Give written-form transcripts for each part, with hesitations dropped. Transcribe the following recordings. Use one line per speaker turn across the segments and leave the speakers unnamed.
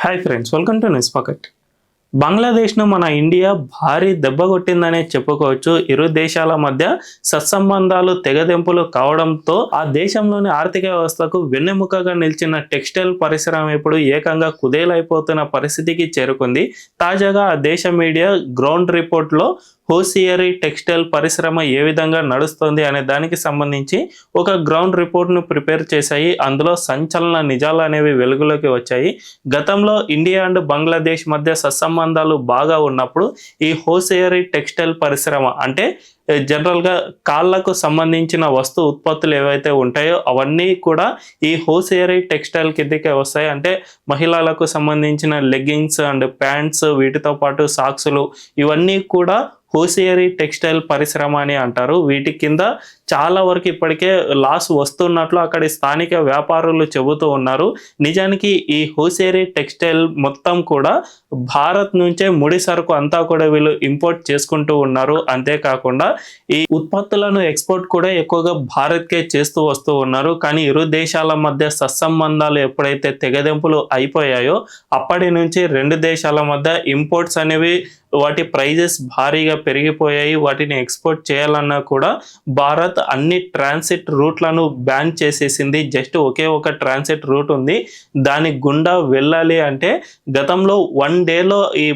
Hi friends, welcome to news pocket. బంగ్లాదేశ్ను మన India భారీ దెబ్బ కొట్టిందనే చెప్పుకోవచ్చు. ఇరు దేశాల మధ్య సత్సంబంధాలు తెగదెంపులు కావడంతో ఆ దేశంలోని ఆర్థిక వ్యవస్థకు వెన్నెముకగా నిలిచిన టెక్స్టైల్ పరిశ్రమ ఇప్పుడు ఏకంగా కుదేలైపోతున్న పరిస్థితికి చేరుకుంది. తాజాగా ఆ దేశ మీడియా గ్రౌండ్ రిపోర్ట్లో హోసియరీ టెక్స్టైల్ పరిశ్రమ ఏ విధంగా నడుస్తుంది అనే దానికి సంబంధించి ఒక గ్రౌండ్ రిపోర్ట్ను ప్రిపేర్ చేశాయి. అందులో సంచలన నిజాలు అనేవి వెలుగులోకి వచ్చాయి. గతంలో ఇండియా అండ్ బంగ్లాదేశ్ మధ్య సత్సంబంధాలు బాగా ఉన్నప్పుడు ఈ హోసియరీ టెక్స్టైల్ పరిశ్రమ అంటే జనరల్గా కాళ్ళకు సంబంధించిన వస్తు ఉత్పత్తులు ఏవైతే ఉంటాయో అవన్నీ కూడా ఈ హోసియరీ టెక్స్టైల్ కిందకే వస్తాయి. అంటే మహిళలకు సంబంధించిన లెగ్గింగ్స్ అండ్ ప్యాంట్స్, వీటితో పాటు సాక్సులు, ఇవన్నీ కూడా హోసియరీ టెక్స్టైల్ పరిశ్రమ అని అంటారు. వీటి కింద చాలా వరకు ఇప్పటికే లాస్ వస్తున్నట్లు అక్కడి స్థానిక వ్యాపారులు చెబుతూ ఉన్నారు. నిజానికి ఈ హోసియరీ టెక్స్టైల్ మొత్తం కూడా భారత్ నుంచే ముడి సరుకు అంతా కూడా వీళ్ళు ఇంపోర్ట్ చేసుకుంటూ ఉన్నారు. అంతేకాకుండా ఈ ఉత్పత్తులను ఎక్స్పోర్ట్ కూడా ఎక్కువగా భారత్కే చేస్తూ వస్తూ ఉన్నారు. కానీ ఇరు దేశాల మధ్య సత్సంబంధాలు ఎప్పుడైతే తెగదెంపులు అయిపోయాయో అప్పటి నుంచి రెండు దేశాల మధ్య ఇంపోర్ట్స్ అనేవి వాటి ప్రైజెస్ భారీగా పెరిగిపోయాయి. వాటిని ఎక్స్పోర్ట్ చేయాలన్నా కూడా భారత్ అన్ని ట్రాన్సిట్ రూట్లను బ్యాన్ చేసేసింది. జస్ట్ ఒకే ఒక ట్రాన్సిట్ రూట్ ఉంది, దాని గుండా వెళ్ళాలి అంటే గతంలో 1 డేలో ఈ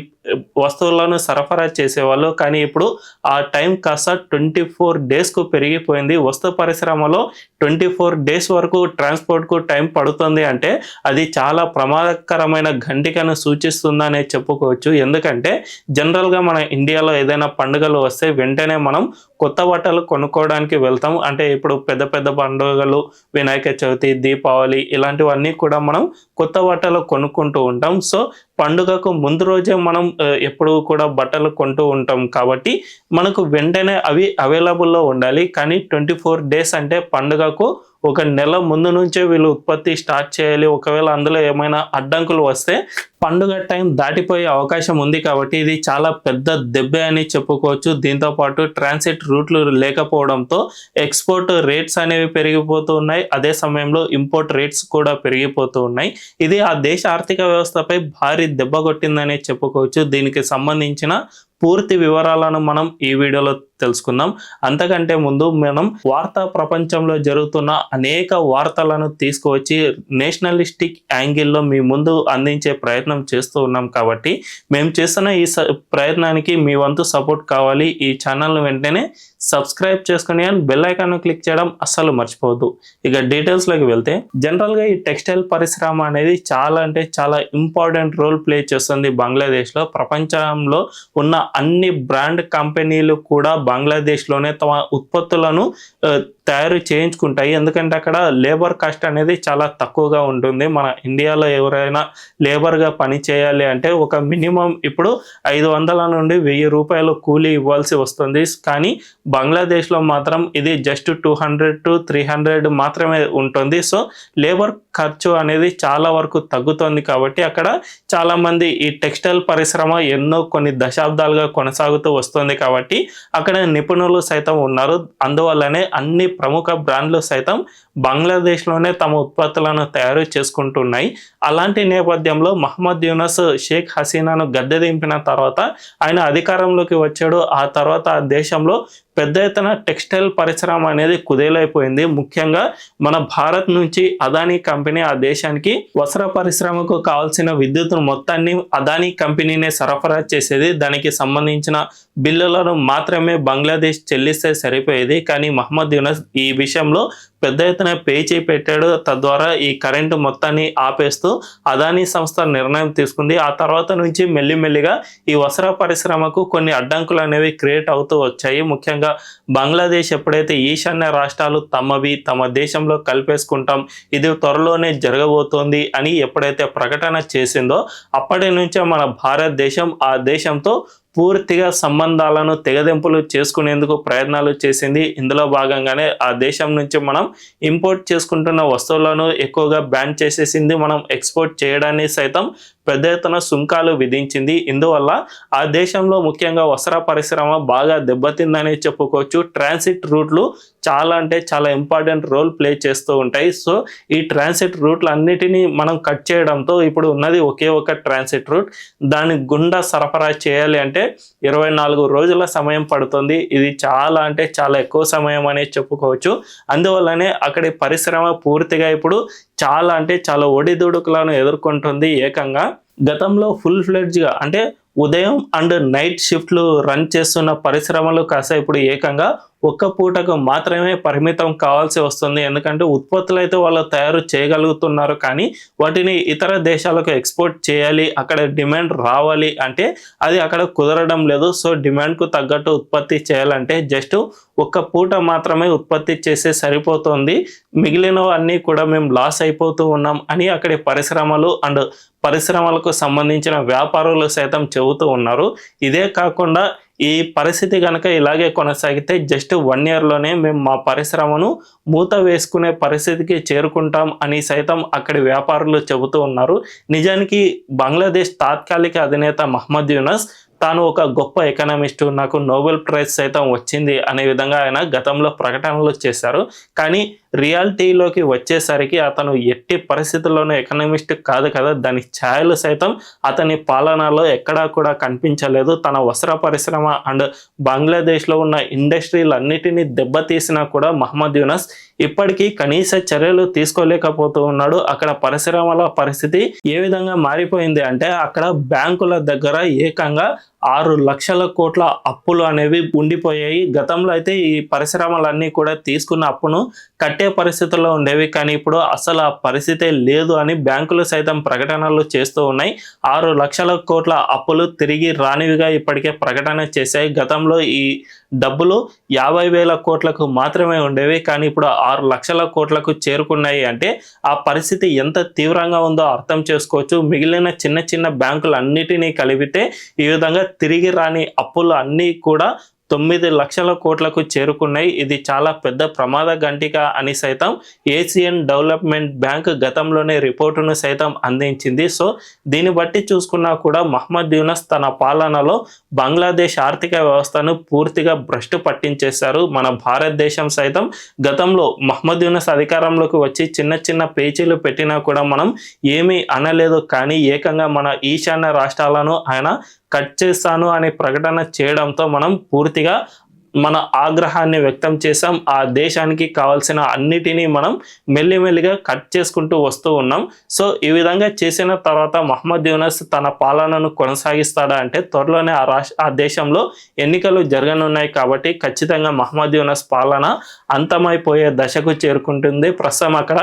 వస్తువులను సరఫరా చేసేవాళ్ళు. కానీ ఇప్పుడు ఆ టైం కాస్త 24 డేస్కు పెరిగిపోయింది. వస్తు పరిశ్రమలో 24 డేస్ వరకు ట్రాన్స్పోర్ట్కు టైం పడుతుంది అంటే అది చాలా ప్రమాదకరమైన ఘంటికను సూచిస్తుందనే చెప్పుకోవచ్చు. ఎందుకంటే జనరల్గా మన ఇండియాలో ఏదైనా పండుగలు వస్తే వెంటనే మనం కొత్త బట్టలు కొనుక్కోవడానికి వెళ్తాం. అంటే ఇప్పుడు పెద్ద పెద్ద పండుగలు, వినాయక చవితి, దీపావళి, ఇలాంటివన్నీ కూడా మనం కొత్త బట్టలు కొనుక్కుంటూ ఉంటాం. సో పండుగకు ముందు రోజే మనం ఎప్పుడు కూడా బట్టలు కొంటూ ఉంటాం కాబట్టి మనకు వెంటనే అవి అవైలబుల్లో ఉండాలి. కానీ 24 డేస్ అంటే పండుగకు 1 నెల ముందు నుంచే వీళ్ళు ఉత్పత్తి స్టార్ట్ చేయాలి. ఒకవేళ అందులో ఏమైనా అడ్డంకులు వస్తే పండుగ టైం దాటిపోయే అవకాశం ఉంది. కాబట్టి ఇది చాలా పెద్ద దెబ్బే అని చెప్పుకోవచ్చు. దీంతో పాటు ట్రాన్సిట్ రూట్లు లేకపోవడంతో ఎక్స్పోర్ట్ రేట్స్ అనేవి పెరిగిపోతూ ఉన్నాయి. అదే సమయంలో ఇంపోర్ట్ రేట్స్ కూడా పెరిగిపోతూ ఉన్నాయి. ఇది ఆ దేశ ఆర్థిక వ్యవస్థపై భారీ దెబ్బ కొట్టిందని చెప్పుకోవచ్చు. దీనికి సంబంధించిన పూర్తి వివరాలను మనం ఈ వీడియోలో తెలుసుకుందాం. అంతకంటే ముందు మనం వార్తా ప్రపంచంలో జరుగుతున్న అనేక వార్తలను తీసుకువచ్చి నేషనలిస్టిక్ యాంగిల్లో మీ ముందు అందించే ప్రయత్నం చేస్తూ ఉన్నాం. కాబట్టి మేము చేస్తున్న ఈ ప్రయత్నానికి మీ వంతు సపోర్ట్ కావాలి. ఈ ఛానల్ను వెంటనే సబ్స్క్రైబ్ చేసుకుని అండ్ బెల్ ఐకాన్ క్లిక్ చేయడం అస్సలు మర్చిపోవద్దు. ఇక డీటెయిల్స్లోకి వెళ్తే జనరల్గా ఈ టెక్స్టైల్ పరిశ్రమ అనేది చాలా ఇంపార్టెంట్ రోల్ ప్లే చేస్తుంది బంగ్లాదేశ్లో. ప్రపంచంలో ఉన్న అన్ని బ్రాండ్ కంపెనీలు కూడా బంగ్లాదేశ్లోనే తమ ఉత్పత్తులను తయారు చేయించుకుంటాయి. ఎందుకంటే అక్కడ లేబర్ కాస్ట్ అనేది చాలా తక్కువగా ఉంటుంది. మన ఇండియాలో ఎవరైనా లేబర్గా పని చేయాలి అంటే ఒక మినిమం ఇప్పుడు 500 నుండి 1000 రూపాయలు కూలీ ఇవ్వాల్సి వస్తుంది. కానీ బంగ్లాదేశ్లో మాత్రం ఇది జస్ట్ 200 to 300 మాత్రమే ఉంటుంది. సో లేబర్ ఖర్చు అనేది చాలా వరకు తగ్గుతుంది. కాబట్టి అక్కడ చాలామంది ఈ టెక్స్టైల్ పరిశ్రమ కొన్ని దశాబ్దాలుగా కొనసాగుతూ వస్తుంది. కాబట్టి అక్కడ నిపుణులు సైతం ఉన్నారు. అందువల్లనే అన్ని ప్రముఖ బ్రాండ్లు సైతం బంగ్లాదేశ్లోనే తమ ఉత్పత్తులను తయారు చేసుకుంటున్నాయి. అలాంటి నేపథ్యంలో మహమ్మద్ యూనస్ షేక్ హసీనాను గద్దె దింపిన తర్వాత ఆయన అధికారంలోకి వచ్చాడు. ఆ తర్వాత ఆ దేశంలో పెద్ద ఎత్తున టెక్స్టైల్ పరిశ్రమ అనేది కుదేలైపోయింది. ముఖ్యంగా మన భారత్ నుంచి అదానీ కంపెనీ ఆ దేశానికి వస్త్ర పరిశ్రమకు కావాల్సిన విద్యుత్తును మొత్తాన్ని అదానీ కంపెనీనే సరఫరా చేసేది. దానికి సంబంధించిన బిల్లులను మాత్రమే బంగ్లాదేశ్ చెల్లిస్తే సరిపోయేది. కానీ మహమ్మద్ యూనస్ ఈ విషయంలో పెద్ద ఎత్తున పే చేయి పెట్టాడు. తద్వారా ఈ కరెంటు మొత్తాన్ని ఆపేస్తూ అదానీ సంస్థ నిర్ణయం తీసుకుంది. ఆ తర్వాత నుంచి మెల్లిమెల్లిగా ఈ వస్త్ర పరిశ్రమకు కొన్ని అడ్డంకులు అనేవి క్రియేట్ అవుతూ వచ్చాయి. ముఖ్యంగా బంగ్లాదేశ్ ఎప్పుడైతే ఈశాన్య రాష్ట్రాలు తమ దేశంలో కలిపేసుకుంటాం, ఇది త్వరలోనే జరగబోతోంది అని ఎప్పుడైతే ప్రకటన చేసిందో అప్పటి నుంచే మన భారతదేశం ఆ దేశంతో పూర్తిగా సంబంధాలను తెగదెంపులు చేసుకునేందుకు ప్రయత్నాలు చేసింది. ఇందులో భాగంగానే ఆ దేశం నుంచి మనం ఇంపోర్ట్ చేసుకుంటున్న వస్తువులను ఎక్కువగా బ్యాన్ చేసేసింది. మనం ఎక్స్పోర్ట్ చేయడాన్ని సైతం పెద్ద ఎత్తున సుంకాలు విధించింది. ఇందువల్ల ఆ దేశంలో ముఖ్యంగా వస్త్ర పరిశ్రమ బాగా దెబ్బతిందని చెప్పుకోవచ్చు. ట్రాన్సిట్ రూట్లు చాలా అంటే చాలా ఇంపార్టెంట్ రోల్ ప్లే చేస్తూ ఉంటాయి. సో ఈ ట్రాన్సిట్ రూట్లు అన్నిటినీ మనం కట్ చేయడంతో ఇప్పుడు ఉన్నది ఒకే ఒక ట్రాన్సిట్ రూట్. దాని గుండా సరఫరా చేయాలి అంటే 24 రోజుల సమయం పడుతుంది. ఇది చాలా అంటే చాలా ఎక్కువ సమయం అనేది చెప్పుకోవచ్చు. అందువల్లనే అక్కడి పరిశ్రమ పూర్తిగా ఇప్పుడు చాలా అంటే చాలా ఒడిదుడుకులను ఎదుర్కొంటుంది. ఏకంగా గతంలో ఫుల్ ఫ్లెడ్జ్గా అంటే ఉదయం అండ్ నైట్ షిఫ్ట్లు రన్ చేస్తున్న పరిశ్రమలు కాస్త ఇప్పుడు ఏకంగా ఒక్క పూటకు మాత్రమే పరిమితం కావాల్సి వస్తుంది. ఎందుకంటే ఉత్పత్తులు అయితే వాళ్ళు తయారు చేయగలుగుతున్నారు, కానీ వాటిని ఇతర దేశాలకు ఎక్స్పోర్ట్ చేయాలి, అక్కడ డిమాండ్ రావాలి అంటే అది అక్కడ కుదరడం లేదు. సో డిమాండ్కు తగ్గట్టు ఉత్పత్తి చేయాలంటే జస్ట్ ఒక్క పూట మాత్రమే ఉత్పత్తి చేసే సరిపోతుంది, మిగిలినవన్నీ కూడా మేము లాస్ అయిపోతూ ఉన్నాం అని అక్కడి పరిశ్రమలు అండ్ పరిశ్రమలకు సంబంధించిన వ్యాపారులు సైతం చెబుతూ ఉన్నారు. ఇదే కాకుండా ఈ పరిస్థితి కనుక ఇలాగే కొనసాగితే జస్ట్ 1 yearలోనే మేము మా పరిశ్రమను మూత వేసుకునే పరిస్థితికి చేరుకుంటాం అని సైతం అక్కడి వ్యాపారులు చెబుతూ ఉన్నారు. నిజానికి బంగ్లాదేశ్ తాత్కాలిక అధినేత మహమ్మద్ యూనస్ తాను ఒక గొప్ప ఎకనామిస్టు, నాకు నోబెల్ ప్రైజ్ సైతం వచ్చింది అనే విధంగా ఆయన గతంలో ప్రకటనలు చేశారు. కానీ రియాలిటీలోకి వచ్చేసరికి అతను ఎట్టి పరిస్థితుల్లోనూ ఎకనామిస్ట్ కాదు కదా. దాని ఛాయలు సైతం అతని పాలనలో ఎక్కడా కూడా కనిపించలేదు. తన వస్త్ర పరిశ్రమ అండ్ బంగ్లాదేశ్లో ఉన్న ఇండస్ట్రీలన్నిటినీ దెబ్బతీసినా కూడా మహమ్మద్ యూనస్ ఇప్పటికీ కనీస చర్యలు తీసుకోలేకపోతూ ఉన్నాడు. అక్కడ పరిశ్రమల పరిస్థితి ఏ విధంగా మారిపోయింది అంటే అక్కడ బ్యాంకుల దగ్గర ఏకంగా 6 లక్షల కోట్ల అప్పులు అనేవి ఉండిపోయాయి. గతంలో అయితే ఈ పరిశ్రమలన్నీ కూడా తీసుకున్న అప్పును కట్టే పరిస్థితుల్లో ఉండేవి, కానీ ఇప్పుడు అసలు ఆ పరిస్థితే లేదు అని బ్యాంకులు సైతం ప్రకటనలు చేస్తూ ఉన్నాయి. 6 లక్షల కోట్ల అప్పులు తిరిగి రానివిగా ఇప్పటికే ప్రకటన చేశాయి. గతంలో ఈ డబ్బులు 50,000 కోట్లకు మాత్రమే ఉండేవి, కానీ ఇప్పుడు 6 లక్షల కోట్లకు చేరుకున్నాయి. అంటే ఆ పరిస్థితి ఎంత తీవ్రంగా ఉందో అర్థం చేసుకోవచ్చు. మిగిలిన చిన్న చిన్న బ్యాంకులు అన్నిటినీ కలిపితే ఈ విధంగా తిరిగి రాని అప్పులు అన్నీ కూడా 9 లక్షల కోట్లకు చేరుకున్నాయి. ఇది చాలా పెద్ద ప్రమాద గంటిక అని సైతం ఏషియన్ డెవలప్మెంట్ బ్యాంక్ గతంలోనే రిపోర్టును సైతం అందించింది. సో దీన్ని బట్టి చూసుకున్నా కూడా మహమ్మద్ యూనస్ తన పాలనలో బంగ్లాదేశ్ ఆర్థిక వ్యవస్థను పూర్తిగా భ్రష్టు పట్టించేశారు. మన భారతదేశం సైతం గతంలో మహమ్మద్ యూనస్ అధికారంలోకి వచ్చి చిన్న చిన్న పేచీలు పెట్టినా కూడా మనం ఏమీ అనలేదు, కానీ ఏకంగా మన ఈశాన్య రాష్ట్రాలను ఆయన కట్ చేస్తాను అనే ప్రకటన చేయడంతో మనం పూర్తిగా మన ఆగ్రహాన్ని వ్యక్తం చేసాం. ఆ దేశానికి కావాల్సిన అన్నిటినీ మనం మెల్లిమెల్లిగా కట్ చేసుకుంటూ వస్తూ ఉన్నాం. సో ఈ విధంగా చేసిన తర్వాత మహమ్మద్ యూనస్ తన పాలనను కొనసాగిస్తాడా అంటే త్వరలోనే ఆ దేశంలో ఎన్నికలు జరగనున్నాయి కాబట్టి ఖచ్చితంగా మహమ్మద్ యూనస్ పాలన అంతమైపోయే దశకు చేరుకుంటుంది. ప్రస్తుతం అక్కడ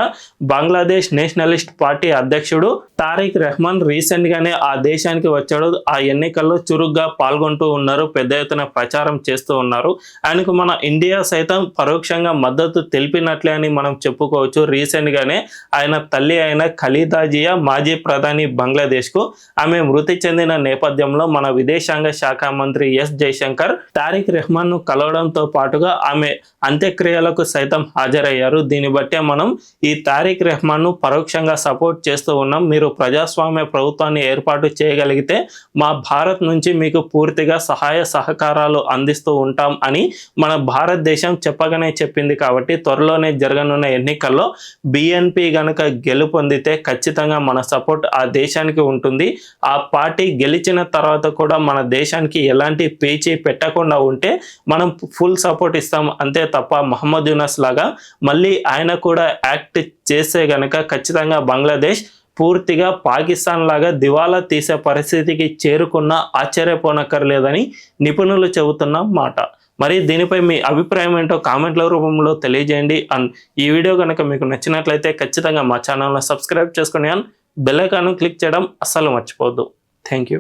బంగ్లాదేశ్ నేషనలిస్ట్ పార్టీ అధ్యక్షుడు తారిక్ రెహమాన్ రీసెంట్గానే ఆ దేశానికి వచ్చాడు. ఆ ఎన్నికల్లో చురుగ్గా పాల్గొంటూ ఉన్నారు, పెద్ద ఎత్తున ప్రచారం చేస్తూ ఉన్నారు. ఆయనకు మన ఇండియా సైతం పరోక్షంగా మద్దతు తెలిపినట్లే అని మనం చెప్పుకోవచ్చు. రీసెంట్గానే ఆయన తల్లి అయిన ఖలీదా జియా మాజీ ప్రధాని బంగ్లాదేశ్కు ఆమె మృతి చెందిన నేపథ్యంలో మన విదేశాంగ శాఖ మంత్రి ఎస్ జయశంకర్ తారిక్ రెహమాన్ను కలవడంతో పాటుగా ఆమె అంత్యక్రియలకు సైతం హాజరయ్యారు. దీన్ని బట్టే మనం ఈ తారిక్ రెహమాన్ను పరోక్షంగా సపోర్ట్ చేస్తూ ఉన్నాం. మీరు ప్రజాస్వామ్య ప్రభుత్వాన్ని ఏర్పాటు చేయగలిగితే మా భారత్ నుంచి మీకు పూర్తిగా సహాయ సహకారాలు అందిస్తూ ఉంటాం అని మన భారతదేశం చెప్పగానే చెప్పింది. కాబట్టి త్వరలోనే జరగనున్న ఎన్నికల్లో బిఎన్పి గనుక గెలుపొందితే ఖచ్చితంగా మన సపోర్ట్ ఆ దేశానికి ఉంటుంది. ఆ పార్టీ గెలిచిన తర్వాత కూడా మన దేశానికి ఎలాంటి పేచీ పెట్టకుండా ఉంటే మనం ఫుల్ సపోర్ట్ ఇస్తాం అంతే తప్ప మహమ్మద్ యూనస్ లాగా మళ్ళీ ఆయన కూడా యాక్ట్ చేస్తే గనక ఖచ్చితంగా బంగ్లాదేశ్ పూర్తిగా పాకిస్తాన్ లాగా దివాలా తీసే పరిస్థితికి చేరుకున్న ఆశ్చర్యపోనక్కర్లేదని నిపుణులు చెబుతున్న మాట. మరి దీనిపై మీ అభిప్రాయం ఏంటో కామెంట్ల రూపంలో తెలియజేయండి. అండ్ ఈ వీడియో కనుక మీకు నచ్చినట్లయితే ఖచ్చితంగా మా ఛానల్ని సబ్స్క్రైబ్ చేసుకుని అండ్ బెల్ ఐకాన్ క్లిక్ చేయడం అస్సలు మర్చిపోవద్దు. Thank you.